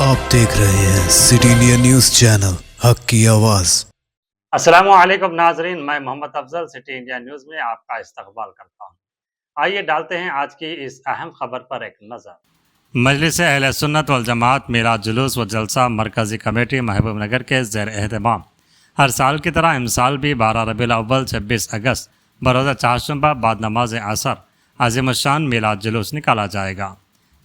आप देख रहे हैं सिटी इंडिया न्यूज चैनल हक की आवाज। अस्सलामुअलैकुम नाजरीन, मैं Mohammad Afzal city India news में आपका इस्तकबाल करता हूँ। आइए डालते हैं आज की इस अहम खबर पर एक नज़र। मजलिस अहले सुन्नत वल जमात मीलाद जुलूस व जलसा मरकज़ी कमेटी महबूब नगर के ज़ेर एहतमाम। हर साल की तरह इमसाल भी 12 रबीउल अव्वल 26 अगस्त बरोज़ा चारशंबा बाद नमाज असर अज़ीमुश्शान मीलाद जुलूस निकाला जाएगा।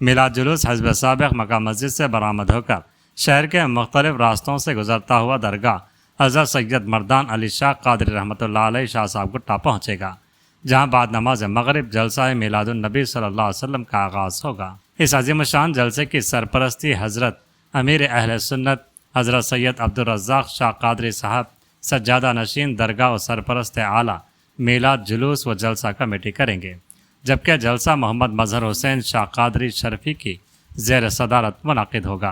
मीलाद जुलूस हज़ब साबिक़ मक्का मस्जिद से बरामद होकर शहर के मुख्तलिफ रास्तों से गुजरता हुआ दरगाह हज़रत सैयद मर्दान अली शाह क़ादरी रहमतुल्लाह अलैह शाह साहब गुट्टा पहुँचेगा, जहाँ बाद नमाज मगरिब जलसा मीलादुन नबी सल्लल्लाहु अलैहि वसल्लम का आगाज़ होगा। इस अज़ीमुश्शान जलसे की सरपरस्ती हज़रत अमीर अहले सुन्नत हज़रत सैयद अब्दुल रज़्ज़ाक़ शाह क़ादरी साहब सज्जादा नशीन दरगाह और सरपरस्त आला मीलाद जुलूस व जलसा कमेटी करेंगे, जबकि जलसा मोहम्मद मजहर हुसैन शाह क़ादरी शरफ़ी की ज़ेर सदारत मुनाक़िद होगा।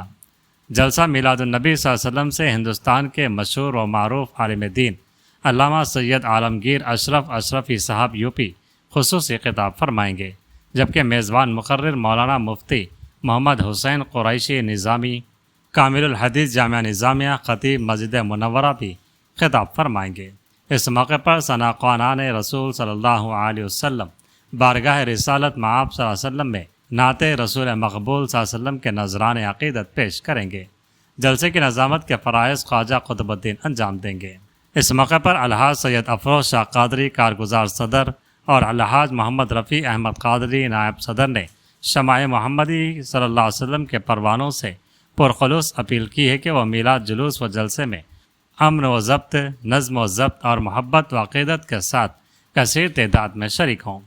जलसा मीलादुन्नबी सल्लल्लाहु अलैहि वसल्लम से हिंदुस्तान के मशहूर व मारूफ आलिम दीन अल्लामा सैयद आलमगीर अशरफ़ी साहब यूपी खुसूसी खिताब फरमाएंगे, जबकि मेज़बान मुकर्रिर मौलाना मुफ्ती मोहम्मद हुसैन कुरैशी निज़ामी कामिलुल हदीस जामिया निज़ामिया ख़तीब मस्जिद मुनव्वरा भी खिताब फरमाएंगे। इस मौके पर सनाक़ानान रसूल सल्लल्लाहु अलैहि वसल्लम बारगाह रिसालत माब सल्लल्लाहु अलैहि वसल्लम में नाते रसूल मकबूल सल्लल्लाहु अलैहि वसल्लम के नजरान अक़ीदत पेश करेंगे। जलसे की नज़ामत के फ़राइज़ ख्वाजा क़ुतबुद्दीन अंजाम देंगे। इस मौके पर अलहाज सैयद अफरोज़ शाह क़ादरी कारगुजार सदर और अलहाज मोहम्मद रफ़ी अहमद क़ादरी नायब सदर ने शमाए मोहम्मदी सल्लल्लाहु अलैहि वसल्लम के परवानों से पुरखुलूस अपील की है कि वह मीलाद जुलूस व जलसे में अमन व ज़ब्त, नज़्म व ज़ब्त और मोहब्बत व अक़ीदत के साथ कसीर तादाद में शरीक हों।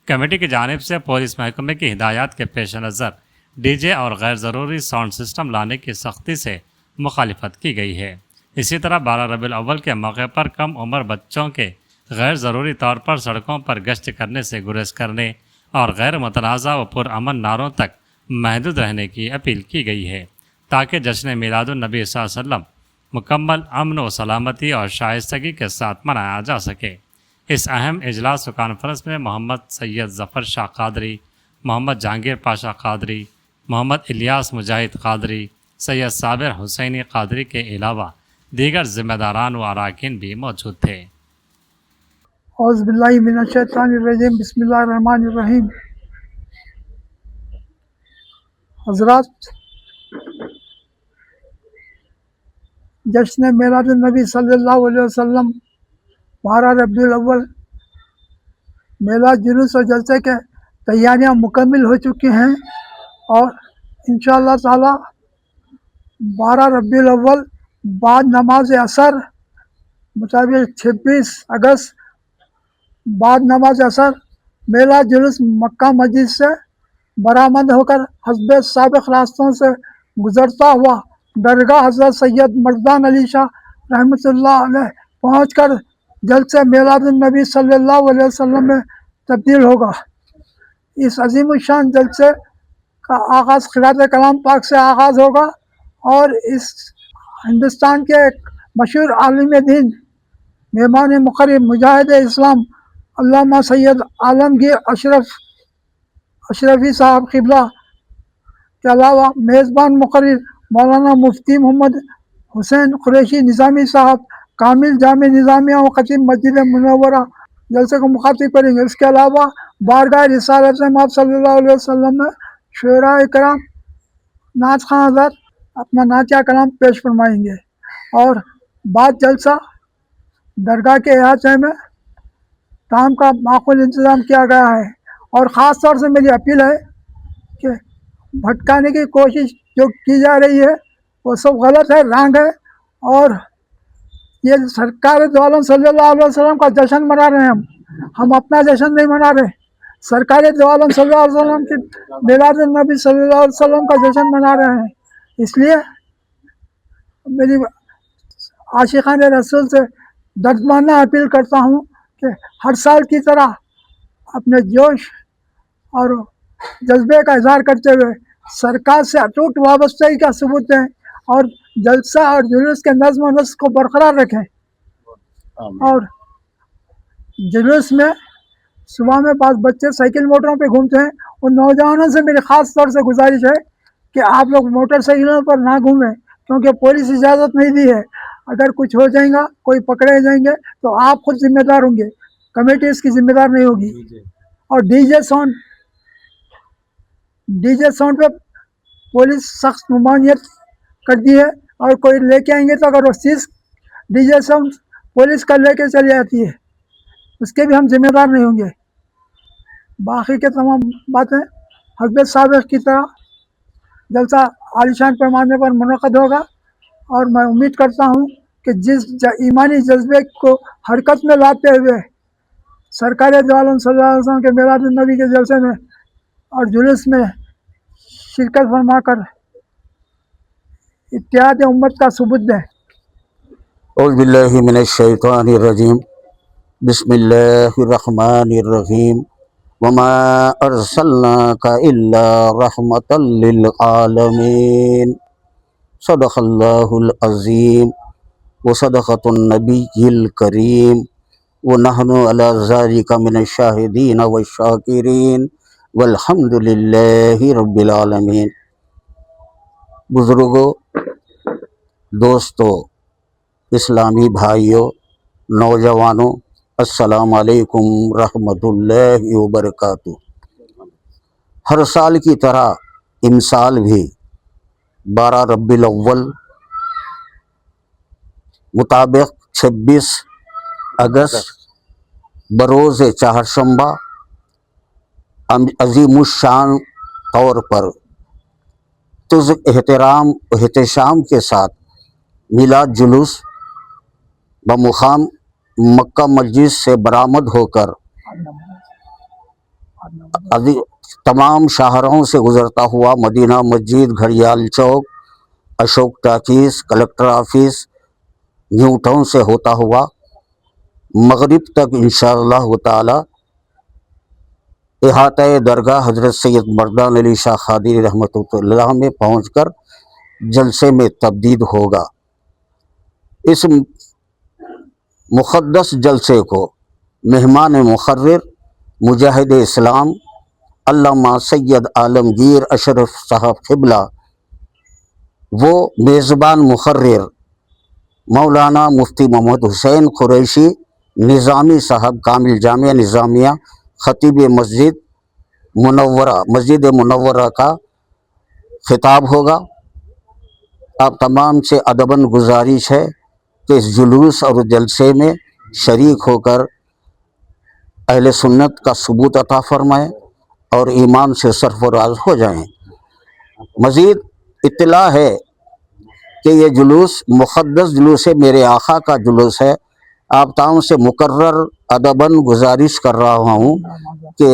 कमेटी की जानिब से पुलिस महकमे की हिदायत के पेश नज़र डीजे और गैर ज़रूरी साउंड सिस्टम लाने की सख्ती से मुखालिफत की गई है। इसी तरह 12 रबीउल अव्वल के मौके पर कम उम्र बच्चों के गैर ज़रूरी तौर पर सड़कों पर गश्त करने से गुरेज करने और गैर मुतनाज़ा व पुरअमन नारों तक महदूद रहने की अपील की गई है, ताकि जश्न मीलादुन नबी सल्लल्लाहु अलैहि वसल्लम मुकम्मल अमन व सलामती और शाइस्तगी के साथ मनाया जा सके। इस अहम इजलास व कॉन्फ्रेंस में मोहम्मद सैयद ज़फ़र शाह क़ादरी, मोहम्मद जहांगीर पाशा क़ादरी, मोहम्मद इलियास मुजाहिद क़ादरी, सैयद साबिर हुसैनी क़ादरी के अलावा दीगर ज़िम्मेदारान व अरकान भी मौजूद थे। औज़ु बिल्लाहि मिनश शैतानिर रजीम, बिस्मिल्लाहिर रहमानिर रहीम। हज़रात, जश्न मीलादुन नबी सल्लल्लाहु अलैहि वसल्लम 12 रबीउल अव्वल मेलाद जुलूस और जलसे के तैयारियां मुकम्मल हो चुकी हैं और इंशाअल्लाह ताला 12 रबीउल अव्वल बाद नमाज असर मुताबिक 26 अगस्त बाद नमाज असर मेला जुलूस मक्का मस्जिद से बरामद होकर हस्ब साबिक़ रास्तों से गुजरता हुआ दरगाह हज़रत सैयद मर्दान अली शाह रहमतुल्लाह अलैह पहुँचकर जलसे मीलादुन नबी सल्लल्लाहु अलैहि वसल्लम में तब्दील होगा। इस अज़ीमुश्शान जलसे का आगाज़ क़िरात कलाम पाक से आगाज़ होगा और इस हिंदुस्तान के एक मशहूर आलिम दीन मेहमान मुक़र्रर मुजाहिद इस्लाम अल्लामा सैयद आलमगीर अशरफ़ी साहब क़िबला के अलावा मेज़बान मुक़र्रर मौलाना मुफ्ती मोहम्मद हुसैन कुरैशी निज़ामी साहब कामिल जामिया निज़ामिया व ख़तीब मस्जिद मुनव्वरा जलसे को मुखातिब करेंगे। इसके अलावा बारगाह रिसालत माब सल्लल्लाहु अलैहि वसल्लम में शुअराए कराम नात खां हज़रत अपना नातिया कलाम पेश फरमाएंगे और बाद जलसा दरगाह के अहाते में ताम का माकूल इंतज़ाम किया गया है। और ख़ास तौर से मेरी अपील है कि भटकाने की कोशिश जो की जा रही है वो सब गलत है, रंग है और ये सरकार दो आलम सल्लल्लाहु अलैहि वसल्लम का जश्न मना रहे हैं। हम अपना जश्न नहीं मना रहे, सरकार दो आलम सल्लल्लाहु अलैहि वसल्लम की मीलादुन नबी सल्लल्लाहु अलैहि वसल्लम का जश्न मना रहे हैं। इसलिए मेरी आशिक़ान रसूल से दर्दमाना अपील करता हूँ कि हर साल की तरह अपने जोश और जज्बे का इज़हार करते हुए सरकार से अटूट वाबस्तगी का सबूत दें और जलसा और जुलूस के नज़्म व नस्क़ को बरकरार रखें। और जुलूस में सुबह में पास बच्चे साइकिल मोटरों पे घूमते हैं, उन नौजवानों से मेरी ख़ास तौर से गुजारिश है कि आप लोग मोटरसाइकिलों पर ना घूमें, क्योंकि पुलिस इजाज़त नहीं दी है। अगर कुछ हो जाएगा, कोई पकड़े जाएंगे तो आप खुद जिम्मेदार होंगे, कमेटी इसकी जिम्मेदार नहीं होगी। और डीजे साउंड पे पुलिस सख्त ममानियत कर दी है, और कोई लेके आएंगे तो अगर वो चीज़ डीजे साउंड पुलिस का लेके चली जाती है, उसके भी हम जिम्मेदार नहीं होंगे। बाकी के तमाम बातें हज़रत साबिक़ की तरह जलसा आलिशान पैमाने पर मुनक़द होगा, और मैं उम्मीद करता हूँ कि जिस ईमानी जज्बे को हरकत में लाते हुए सरकार दो आलम सल्लल्लाहु अलैहि वसल्लम के मिलाद नबी के जलसे में और जुलूस में शिरकत फरमाकर इत्तेहाद उम्मत का सबूत दें। औज़ु बिल्लाहि मिनश शैतानिर रजीम बिस्मिल्लाहिर रहमानिर रहीम वमा अर्सलनाका इल्ला रहमतल लिल आलमीन सदक़ल्लाहुल अज़ीम व सदक़तुन नबिय्यिल करीम व नहनु अला ज़ालिका मिनश शाहिदीन व शाकिरीन वल्हम्दुलिल्लाहि रब्बिल आलमीन। बुज़ुर्गों, दोस्तों, इस्लामी भाइयों, नौजवानों, अस्सलाम वालेकुम रहमतुल्लाहि व बरकातुहू। हर साल की तरह इमसाल भी 12 रब्बिल अव्वल मुताबिक 26 अगस्त बरोज़ चाहरशंबा अज़ीमुश्शान तौर पर तुज़ एहतराम एहतशाम के साथ मिलाद जुलूस बमुकाम मक्का मस्जिद से बरामद होकर तमाम शहरों से गुज़रता हुआ Madina Masjid, Ghadiyal Chowk, Ashok talkies, collector office, new town से होता हुआ मगरिब तक इंशाअल्लाह ताला इहाता दरगाह हज़रत सैयद मर्दान अली शाह क़ादरी रहमतुल्लाह में पहुँचकर जलसे में तब्दील होगा। इस मुक़द्दस जलसे को मेहमान मुक़र्रर मुजाहिद इस्लाम अल्लामा सैयद आलमगीर अशरफ साहब क़िबला वो मेज़बान मुक़र्रर मौलाना मुफ्ती मोहम्मद हुसैन कुरैशी निज़ामी साहब कामिल जामिया निज़ामिया ख़तीब मस्जिद मुनव्वरा का ख़िताब होगा। आप तमाम से अदबन गुजारिश है कि इस जुलूस और जलसे में शरीक होकर अहले सुन्नत का सबूत अता फ़रमाएँ और ईमान से सरफराज हो जाएँ। मज़ीद इत्तला है कि ये जुलूस मुक़द्दस जुलूस है, मेरे आका का जुलूस है। आप ताम से मुकर्रर अदबन गुजारिश कर रहा हूँ कि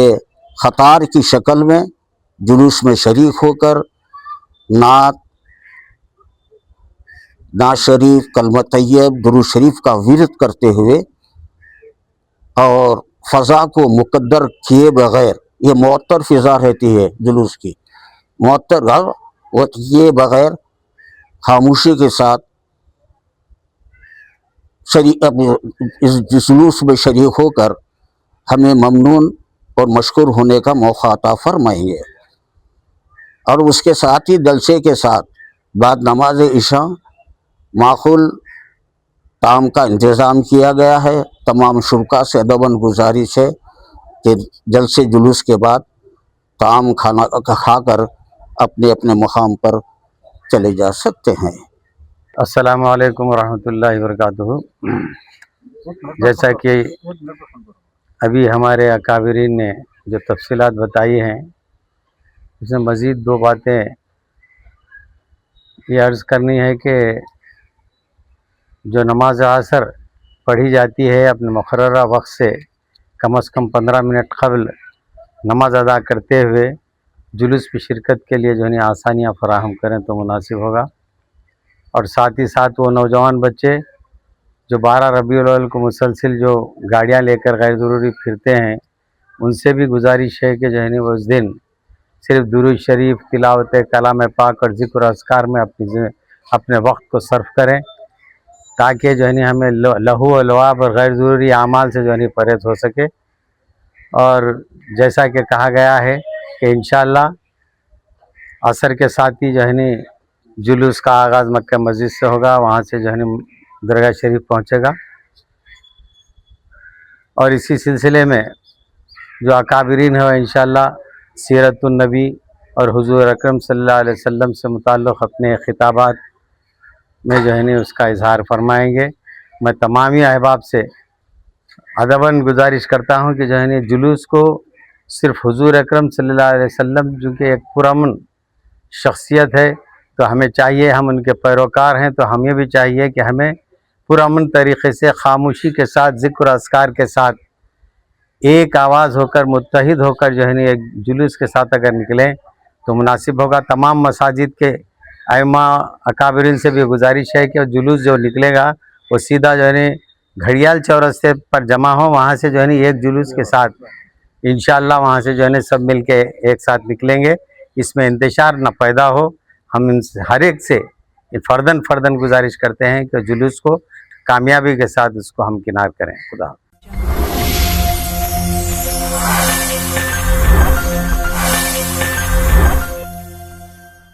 ख़तार की शक्ल में जुलूस में शरीक होकर नात शरीफ, कलमा तैयब, दुरूद शरीफ का विरद करते हुए और फ़ज़ा को मुक़द्दर किए बग़ैर, ये मुअत्तर फ़िज़ा रहती है जुलूस की, मुअत्तर वो किए बग़ैर खामोशी के साथ इस जुलूस में शरीक होकर हमें ममनून और मशकूर होने का मौका अता फ़रमाएंगे। और उसके साथ ही जलसे के साथ बाद नमाज इशा माखूल ताम का इंतज़ाम किया गया है। तमाम शुरका से अदबन गुजारिश है कि जलसे जुलूस के बाद ताम खाना खाकर अपने अपने मुकाम पर चले जा सकते हैं। अस्सलामु अलैकुम रहमतुल्लाहि व बरकातुहू। जैसा कि अभी हमारे अकाबिरीन ने जो तफसीलात बताई हैं, उसमें मज़ीद दो बातें ये अर्ज़ करनी है कि जो नमाज असर पढ़ी जाती है अपने मुक़र्ररा वक्त से कम 15 मिनट क़ब्ल नमाज अदा करते हुए जुलूस में शिरकत के लिए जो है आसानियाँ फ़राहम करें तो मुनासिब होगा। और साथ ही साथ वो नौजवान बच्चे जो 12 रबीउल अव्वल को मुसलसिल जो गाड़ियाँ लेकर गैर ज़रूरी फिरते हैं, उनसे भी गुजारिश है कि जो है वो उस दिन सिर्फ़ दुरूद शरीफ, तिलावत कलाम पाक और ज़िक्र अस्कार में अपने वक्त को सर्फ करें, ताकि जो है हमें लहू व लवाब और गैर ज़रूरी आमाल से जो है परहेज़ हो सके। और जैसा कि कहा गया है कि इंशाअल्लाह असर के साथ ही जो है नी जुलूस का आगाज़ मक्का मस्जिद से होगा, वहाँ से जो है नी दरगाह शरीफ पहुँचेगा। और इसी सिलसिले में जो अकाबरीन है इंशाअल्लाह सीरतुन नबी और हुजूर अकरम सल्लल्लाहु अलैहि वसल्लम से मुताल्लिक़ अपने खिताबात में जो है नी उसका इजहार फरमाएंगे। मैं तमामी अहबाब से अदबन गुजारिश करता हूँ कि जो है नी जुलूस को सिर्फ हुजूर अकरम सल्लल्लाहु अलैहि वसल्लम जो कि एक पुरअमन शख्सियत है, तो हमें चाहिए, हम उनके पैरोकार हैं, तो हमें भी चाहिए कि हमें पुरअमन तरीक़े से खामोशी के साथ ज़िक्र अस्कार के साथ एक आवाज़ होकर मुत्तहिद होकर जो है नी एक जुलूस के साथ अगर निकलें तो मुनासिब होगा। तमाम मसाजिद के आइमा अकाबरीन से भी गुजारिश है कि जुलूस जो निकलेगा वो सीधा जो है नी घड़ियाल चौरस्ते पर जमा हो, वहाँ से जो है नी एक जुलूस के साथ इंशाअल्लाह वहाँ से जो है नी सब मिल के एक साथ निकलेंगे, इसमें इंतशार न पैदा हो। हम इन हर एक से फ़र्दन गुजारिश करते हैं कि जुलूस को कामयाबी के साथ उसको हम किनार करें। खुदा।